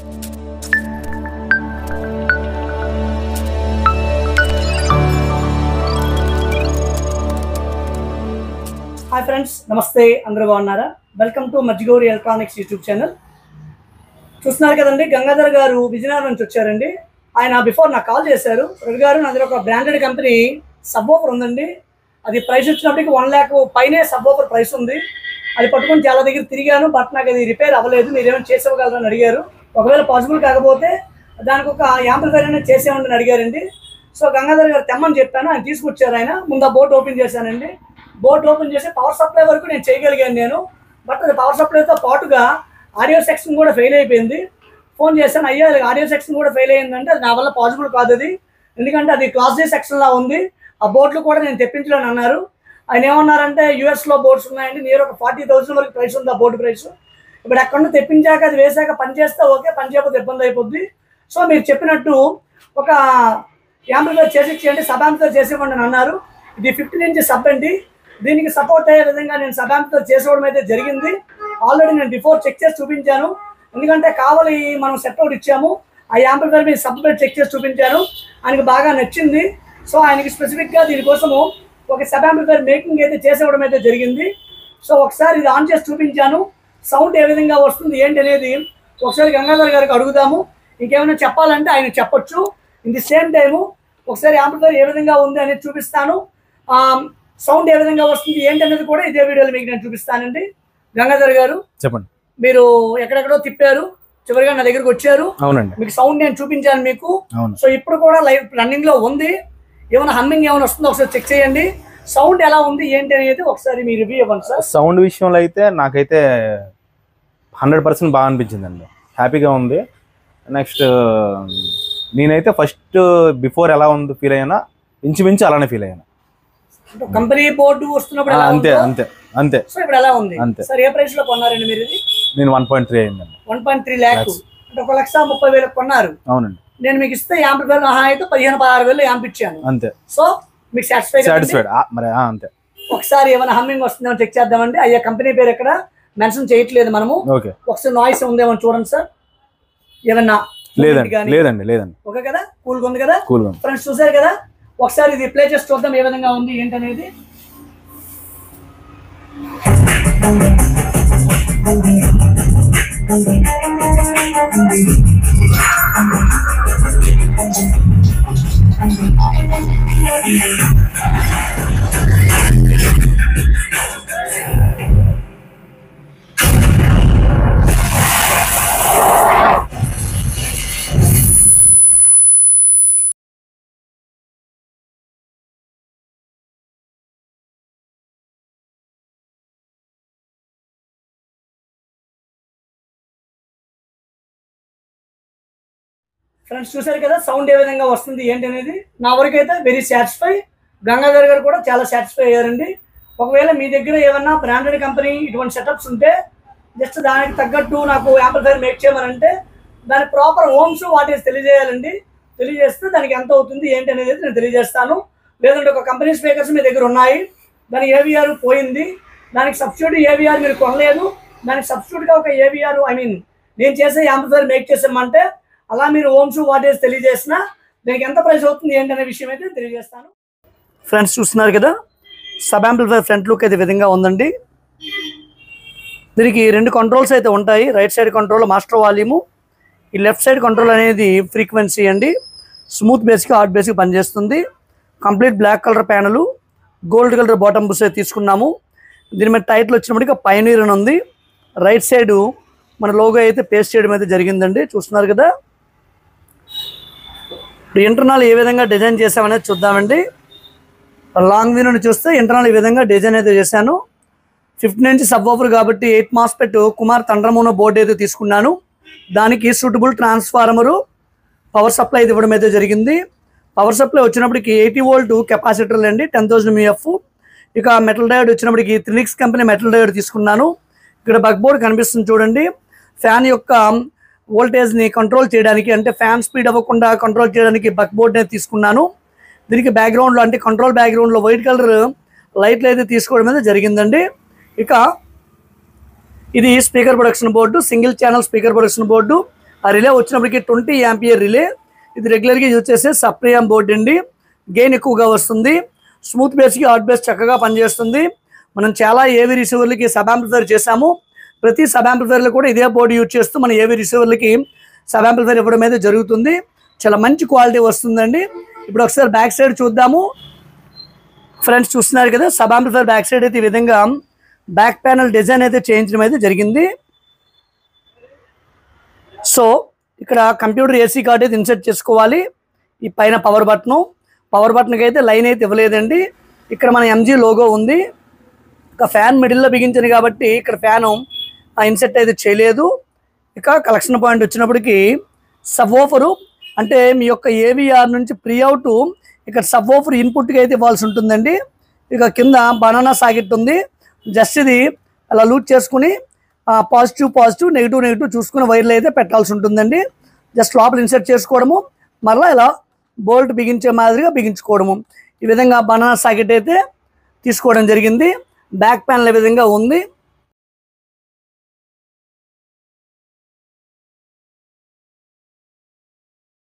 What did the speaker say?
Hi friends, నమస్తే. అందరూ బాగున్నారా? Welcome to Majjigowri electronics YouTube channel. చూస్తున్నారు కదండి, గంగాధర్ గారు విజయనగరం నుంచి వచ్చారండి. ఆయన బిఫోర్ నాకు కాల్ చేశారు. రవి గారు, నా దగ్గర ఒక బ్రాండెడ్ కంపెనీ సబ్ ఓఫర్ ఉందండి. అది ప్రైస్ వచ్చినప్పటికి 1 lakh పైనే సబ్ ఓఫర్ ప్రైస్ ఉంది. అది పట్టుకొని చాలా దగ్గర తిరిగాను, బట్ నాకు అది రిపేర్ అవ్వలేదు. మీరు ఏమైనా చేసేవగలరు అని అడిగారు. ఒకవేళ పాసిబుల్ కాకపోతే దానికి ఒక యాంప్లిఫైర్ అనేది చేసేయండి అని అడిగారండి. సో గంగాధర్ గారు తెమ్మని చెప్పాను, ఆయన తీసుకొచ్చారు. ఆయన ముందు బోర్డు ఓపెన్ చేశానండి. బోర్డు ఓపెన్ చేసి పవర్ సప్లై వరకు నేను చేయగలిగాను నేను. బట్ అది పవర్ సప్లైతో పాటుగా ఆడియో సెక్షన్ కూడా ఫెయిల్ అయిపోయింది. ఫోన్ చేశాను, అయ్యా ఆడియో సెక్షన్ కూడా ఫెయిల్ అయిందంటే అది నా వల్ల పాసిబుల్ కాదు అది, ఎందుకంటే అది క్లాస్ డే సెక్షన్లా ఉంది. ఆ బోర్డులు కూడా నేను తెప్పించలేను అన్నారు. ఆయన ఏమన్నారంటే యూఎస్లో బోర్డ్స్ ఉన్నాయండి, నియర్ ఒక 40,000 వరకు ప్రైస్ ఉంది ఆ బోర్డు ప్రైస్. ఇప్పుడు అక్కడ నుండి తెప్పించాక అది వేసాక పని చేస్తే ఓకే, పని చేయకపోతే ఇబ్బంది అయిపోద్ది. సో మీరు చెప్పినట్టు ఒక యాంప్లిఫైర్ చేసి ఇచ్చేయండి, సబ్ యాంప్లిఫైర్ చేసేవ్వండి అని అన్నారు. ఇది 15 inch సబ్ అండి. దీనికి సపోర్ట్ అయ్యే విధంగా నేను సబ్ యాంప్లిఫైర్ చేసేవడం అయితే జరిగింది. ఆల్రెడీ నేను బిఫోర్ చెక్ చేసి చూపించాను, ఎందుకంటే కావాలి మనం సెట్ అవుట్ ఇచ్చాము. ఆ యాంప్లిఫైర్ మీద సబ్ చెక్ చేసి చూపించాను, ఆయనకి బాగా నచ్చింది. సో ఆయనకి స్పెసిఫిక్గా దీనికోసము ఒక సబ్ యాంప్లిఫైర్ మేకింగ్ అయితే చేసేవడం అయితే జరిగింది. సో ఒకసారి ఇది ఆన్ చేసి చూపించాను, సౌండ్ ఏ విధంగా వస్తుంది ఏంటి అనేది ఒకసారి గంగాధర్ గారికి అడుగుదాము. ఇంకేమైనా చెప్పాలంటే ఆయన చెప్పొచ్చు. ఇన్ ది సేమ్ టైము ఒకసారి యాంప్లిఫైర్ ఏ విధంగా ఉంది అనేది చూపిస్తాను, సౌండ్ ఏ విధంగా వస్తుంది ఏంటి అనేది కూడా ఇదే వీడియోలో మీకు నేను చూపిస్తానండి. గంగాధర్ గారు చెప్పండి. మీరు ఎక్కడెక్కడో తిప్పారు, చివరిగా నా దగ్గరకు వచ్చారు. అవునండి, మీకు సౌండ్ నేను చూపించాను మీకు. సో ఇప్పుడు కూడా లైవ్ రన్నింగ్ లో ఉంది. ఏమైనా హమ్మింగ్ ఏమైనా వస్తుందో ఒకసారి చెక్ చేయండి. సౌండ్ ఎలా ఉంది ఏంటి అనేది ఒకసారి మీ రివ్యూ ఇవ్వండి సార్. సౌండ్ విషయంలో అయితే నాకైతే 100% బాగా అనిపించిందండి, హ్యాపీగా ఉంది. నెక్స్ట్ నేనైతే ఫస్ట్ బిఫోర్ ఎలా ఉంది ఫీల్ అయ్యానా, ఇంచుమించు అలానే ఫీల్ అయ్యాను. కంపెనీ బోర్డు వస్తున్నప్పుడు అంతే అంతే అంతే. సో ఇప్పుడు ఎలా ఉంది సార్? ఏ ప్రైస్ లో కొన్నారండి మీరు ఇది? నేను 1.3 అయిందండి. 1.3 lakhs అంటే 1,30,000 కొన్నారు. అవునండి. నేను మీకు ఇస్తే యాంప్లిఫైర్ అయితే 15,000-16,000 యాంప్ ఇచ్చాను అంతే. సో మీకు సాటిస్ఫైడ్ మరి అంతే. ఒకసారి ఏమైనా హమ్మింగ్ వస్తుందేమో చెక్ చేద్దామండి. అయ్యా కంపెనీ పేరు ఎక్కడ మెన్షన్ చేయట్లేదు మనము. ఒకసారి నాయిస్ ఉందేమో చూడండి సార్. ఏమన్నా లేదండి లేదండి. ఓకే కదా, కూల్గా ఉంది కదా ఫ్రెండ్స్, చూసారు కదా. ఒకసారి ఇది ప్లే చేసి చూద్దాం ఏ విధంగా ఉంది ఏంటనేది. ఫ్రెండ్స్ చూసారు కదా సౌండ్ ఏ విధంగా వస్తుంది ఏంటి అనేది. నా వరకు అయితే వెరీ సాటిస్ఫై. గంగాధర్ గారు కూడా చాలా సాటిస్ఫై అయ్యారండి. ఒకవేళ మీ దగ్గర ఏమన్నా బ్రాండెడ్ కంపెనీ ఇటువంటి సెటప్స్ ఉంటే జస్ట్ దానికి తగ్గట్టు నాకు యాంప్లిఫైర్ మేక్ చేయమనంటే దాని ప్రాపర్ ఓమ్స్ వాటేసి తెలియజేయాలండి. తెలియజేస్తే దానికి ఎంత అవుతుంది ఏంటి అనేది నేను తెలియజేస్తాను. లేదంటే ఒక కంపెనీ స్పీకర్స్ మీ దగ్గర ఉన్నాయి, దాని ఏవిఆర్ పోయింది, దానికి సబ్స్టిట్యూట్ ఏవిఆర్ మీరు కొనలేదు, దానికి సబ్స్టిట్యూట్గా ఒక ఏవిఆర్ నేను చేసే యాంప్లిఫైర్ మేక్ చేసామంటే అలా మీరు ఓమ్స్ వాటేజ్ తెలియజేసిన దీనికి ఎంత ప్రైస్ అవుతుంది ఏంటనే విషయం అయితే తెలియజేస్తాను. ఫ్రెండ్స్ చూస్తున్నారు కదా, సబ్ యాంప్లిఫైర్ ఫ్రంట్ లుక్ అయితే విధంగా ఉందండి. దీనికి 2 కంట్రోల్స్ అయితే ఉంటాయి. Right side control master volume, ఈ లెఫ్ట్ సైడ్ కంట్రోల్ అనేది ఫ్రీక్వెన్సీ అండి. స్మూత్ బేస్కి హార్డ్ బేస్కి పనిచేస్తుంది. Complete black colour panel, gold colour bottom బుస్ అయితే తీసుకున్నాము. దీని మీద టైటిల్ వచ్చినప్పటికీ పైనీర్ అని ఉంది. రైట్ సైడు మన లోగో అయితే పేస్ట్ చేయడం అయితే జరిగిందండి. చూస్తున్నారు కదా. ఇప్పుడు ఇంటర్నల్ ఏ విధంగా డిజైన్ చేసామనేది చూద్దామండి. లాంగ్ వ్యూ నుండి చూస్తే ఇంటర్నల్ ఈ విధంగా డిజైన్ అయితే చేశాను. 15 inch సబ్ ఓఫర్ కాబట్టి 8 MOSFET కుమార్ తండ్రమూన బోర్డు అయితే తీసుకున్నాను. దానికి సూటబుల్ ట్రాన్స్ఫార్మరు, పవర్ సప్లై ఇవ్వడం అయితే జరిగింది. పవర్ సప్లై వచ్చినప్పటికి 80 volt కెపాసిటర్లు అండి, 10,000 mF. ఇక మెటల్ డయోడ్ వచ్చినప్పటికి త్రినిక్స్ కంపెనీ మెటల్ డయోడ్ తీసుకున్నాను. ఇక్కడ బక్ బోర్డ్ కనిపిస్తుంది చూడండి. ఫ్యాన్ యొక్క వోల్టేజ్ని కంట్రోల్ చేయడానికి, అంటే ఫ్యాన్ స్పీడ్ అవ్వకుండా కంట్రోల్ చేయడానికి బక్ బోర్డ్ అనేది తీసుకున్నాను. దీనికి బ్యాక్గ్రౌండ్లో అంటే కంట్రోల్ బ్యాక్గ్రౌండ్లో వైట్ కలర్ లైట్లు అయితే తీసుకోవడం అయితే జరిగిందండి. ఇక ఇది speaker production board, single channel speaker production board. ఆ రిలే వచ్చినప్పటికీ 20 యాంపియర్ రిలే. ఇది రెగ్యులర్గా యూజ్ చేసే సప్రియామ్ బోర్డ్ అండి. గెయిన్ ఎక్కువగా వస్తుంది. స్మూత్ బేస్కి హాట్ బేస్ చక్కగా పనిచేస్తుంది. మనం చాలా ఏవీ రిసీవర్లకి సబ్ యాంప్లిఫైర్ చేసాము. ప్రతి సబ్ యాంప్లిఫైర్లో కూడా ఇదే బోర్డు యూజ్ చేస్తూ మన ఏవీ రిసీవర్లకి సబ్ యాంప్లిఫైర్ ఇవ్వడం అయితే జరుగుతుంది. చాలా మంచి క్వాలిటీ వస్తుందండి. ఇప్పుడు ఒకసారి బ్యాక్ సైడ్ చూద్దాము. ఫ్రెండ్స్ చూస్తున్నారు కదా, సబ్ యాంప్లిఫైర్ బ్యాక్ సైడ్ అయితే ఈ విధంగా బ్యాక్ ప్యానల్ డిజైన్ అయితే చేయించడం అయితే జరిగింది. సో ఇక్కడ కంప్యూటర్ ఏసీ కార్డ్ అయితే ఇన్సర్ట్ చేసుకోవాలి. ఈ పైన పవర్ బటన్కి అయితే లైన్ అయితే ఇవ్వలేదండి. ఇక్కడ మన ఎంజీ లోగో ఉంది. ఇక ఫ్యాన్ మిడిల్లో బిగించింది కాబట్టి ఇక్కడ ఫ్యాను ఇన్సెట్ అయితే చేయలేదు. ఇక కలెక్షన్ పాయింట్ వచ్చినప్పటికీ సబ్ వూఫరు, అంటే మీ యొక్క ఏవిఆర్ నుంచి ప్రీ అవుట్ ఇక్కడ సబ్ వూఫర్ ఇన్పుట్కి అయితే ఇవ్వాల్సి ఉంటుందండి. ఇక కింద బనానా సాకెట్ ఉంది. జస్ట్ ఇది అలా లూజ్ చేసుకుని పాజిటివ్ నెగిటివ్ చూసుకుని వైర్లు అయితే పెట్టాల్సి ఉంటుందండి. జస్ట్ లోపల ఇన్సర్ట్ చేసుకోవడము, మరలా ఇలా బోల్ట్ బిగించే మాదిరిగా బిగించుకోవడము. ఈ విధంగా బనానా సాకెట్ అయితే తీసుకోవడం జరిగింది. బ్యాక్ ప్యానల్ ఈ విధంగా ఉంది.